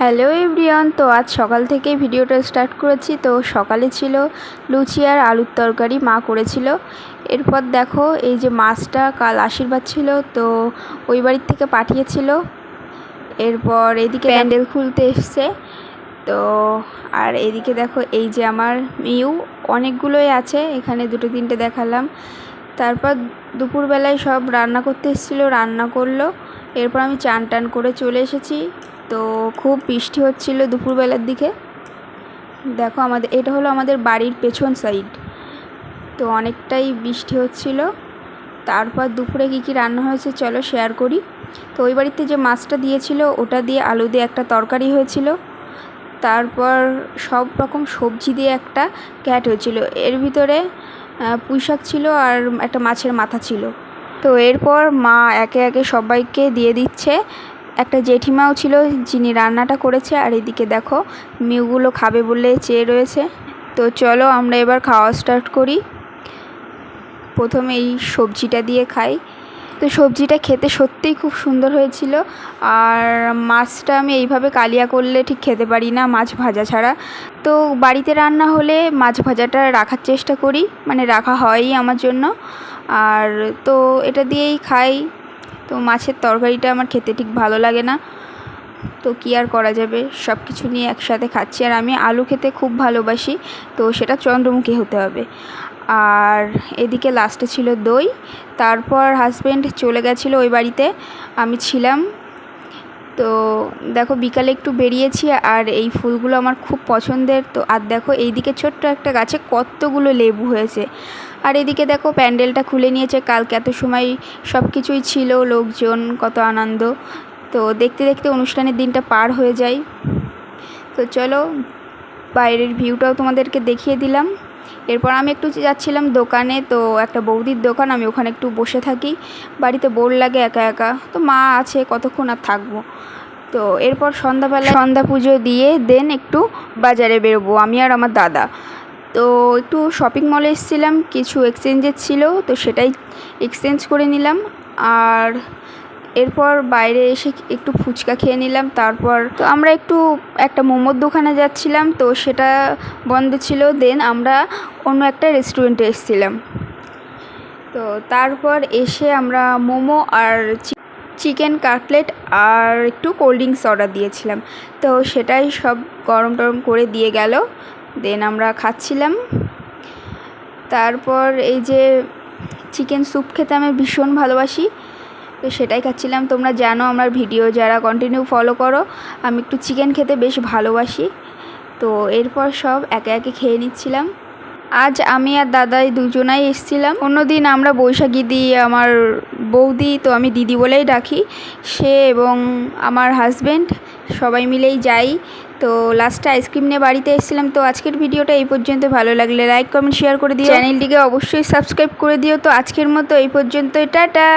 Hello everyone, তো আজ সকাল থেকেই ভিডিওটা স্টার্ট করেছি। তো সকালে ছিল লুচি আর আলুর তরকারি, মা করেছিল। এরপর দেখো এই যে মাছটা কাল আশীর্বাদ ছিল, তো ওই বাড়ির থেকে পাঠিয়েছিল। এরপর এদিকে প্যান্ডেল খুলতে এসছে। তো আর এদিকে দেখো এই যে আমার মিউ অনেকগুলোই আছে, এখানে দুটো তিনটে দেখালাম। তারপর দুপুরবেলায় সব রান্না করতে এসেছিলো, রান্না করলো। এরপর আমি চান টান করে চলে এসেছি। তো খুব বৃষ্টি হচ্ছিল দুপুরবেলার দিকে। দেখো এটা হলো আমাদের বাড়ির পেছন সাইড, তো অনেকটাই বৃষ্টি হচ্ছিল। তারপর দুপুরে কী রান্না হয়েছে চলো শেয়ার করি। তো ওই বাড়িতে যে মাছটা দিয়েছিল ওটা দিয়ে আলু দিয়ে একটা তরকারি হয়েছিল। তারপর সব রকম সবজি দিয়ে একটা ক্যাট হয়েছিল, এর ভিতরে পুঁই শাক ছিল আর একটা মাছের মাথা ছিল। তো এরপর মা একে একে সবাইকে দিয়ে দিচ্ছে। একটা জেঠিমাও ছিল যিনি রান্নাটা করেছে। আর এদিকে দেখো মিউগুলো খাবে বলে চেয়ে রয়েছে। তো চলো আমরা এবার খাওয়া স্টার্ট করি। প্রথমে এই সবজিটা দিয়ে খাই। তো সবজিটা খেতে সত্যিই খুব সুন্দর হয়েছিল। আর মাছটা আমি এইভাবে কালিয়া করলে ঠিক খেতে পারি না, মাছ ভাজা ছাড়া। তো বাড়িতে রান্না হলে মাছ ভাজাটা রাখার চেষ্টা করি, মানে রাখা হয়ই আমার জন্য। আর তো এটা দিয়েই খাই। তো মাছের তরকারিটা আমার খেতে ঠিক ভালো লাগে না, তো কী আর করা যাবে, সব কিছু নিয়ে একসাথে খাচ্ছি। আর আমি আলু খেতে খুব ভালোবাসি, তো সেটা চন্দ্রমুখী হতে হবে। আর এদিকে লাস্টে ছিল দই। তারপর হাজব্যান্ড চলে গেছিলো ওই বাড়িতে, আমি ছিলাম। তো দেখো বিকালে একটু বেরিয়েছি। আর এই ফুলগুলো আমার খুব পছন্দের। তো আর দেখো এইদিকে ছোট্ট একটা গাছে কতগুলো লেবু হয়েছে। আর এদিকে দেখো প্যান্ডেলটা খুলে নিয়েছে, কালকে এত সময় সব কিছুই ছিল, লোকজন, কত আনন্দ। তো দেখতে দেখতে অনুষ্ঠানের দিনটা পার হয়ে যায়। তো চলো বাইরের ভিউটাও তোমাদেরকে দেখিয়ে দিলাম। এরপর আমি একটু যাচ্ছিলাম দোকানে, তো একটা বৌদির দোকান, আমি ওখানে একটু বসে থাকি। বাড়িতে বোর লাগে একা একা, তো মা আছে কতক্ষণ আর থাকবো। তো এরপর সন্ধ্যা পুজো দিয়ে দেন একটু বাজারে বেরোবো আমি আর আমার দাদা। তো একটু শপিং মলে এসেছিলাম, কিছু এক্সচেঞ্জের ছিল, তো সেটাই এক্সচেঞ্জ করে নিলাম। আর এরপর বাইরে এসে একটু ফুচকা খেয়ে নিলাম। তারপর তো আমরা একটু একটা মোমোর দোকানে যাচ্ছিলাম, তো সেটা বন্ধ ছিল। দেন আমরা অন্য একটা রেস্টুরেন্টে এসেছিলাম। তো তারপর এসে আমরা মোমো আর চিকেন কাটলেট আর একটু কোল্ড ড্রিঙ্কস অর্ডার দিয়েছিলাম। তো সেটাই সব গরম টরম করে দিয়ে গেল। দেন আমরা খাচ্ছিলাম। তারপর এই যে চিকেন স্যুপ খেতে আমি ভীষণ ভালোবাসি, তো সেটাই খাচ্ছিলাম। তোমরা জানো আমার ভিডিও যারা কন্টিনিউ ফলো করো, আমি একটু চিকেন খেতে বেশ ভালোবাসি। তো এরপর সব একে একে খেয়ে নিচ্ছিলাম। আজ আমি আর দাদাই দুজনাই এসেছিলাম। অন্যদিন আমরা বৈশাখী দিই, আমার বৌদি, তো আমি দিদি বলেই ডাকি, সে এবং আমার হাজব্যান্ড সবাই মিলেই যাই। তো লাস্টে আইসক্রিম নিয়ে বাড়িতে এসেছিলাম। তো আজকের ভিডিওটা এই পর্যন্ত, ভালো লাগলে লাইক কমেন্ট শেয়ার করে দিও, চ্যানেলটিকে অবশ্যই সাবস্ক্রাইব করে দিও। তো আজকের মতো এই পর্যন্তই, টাটা।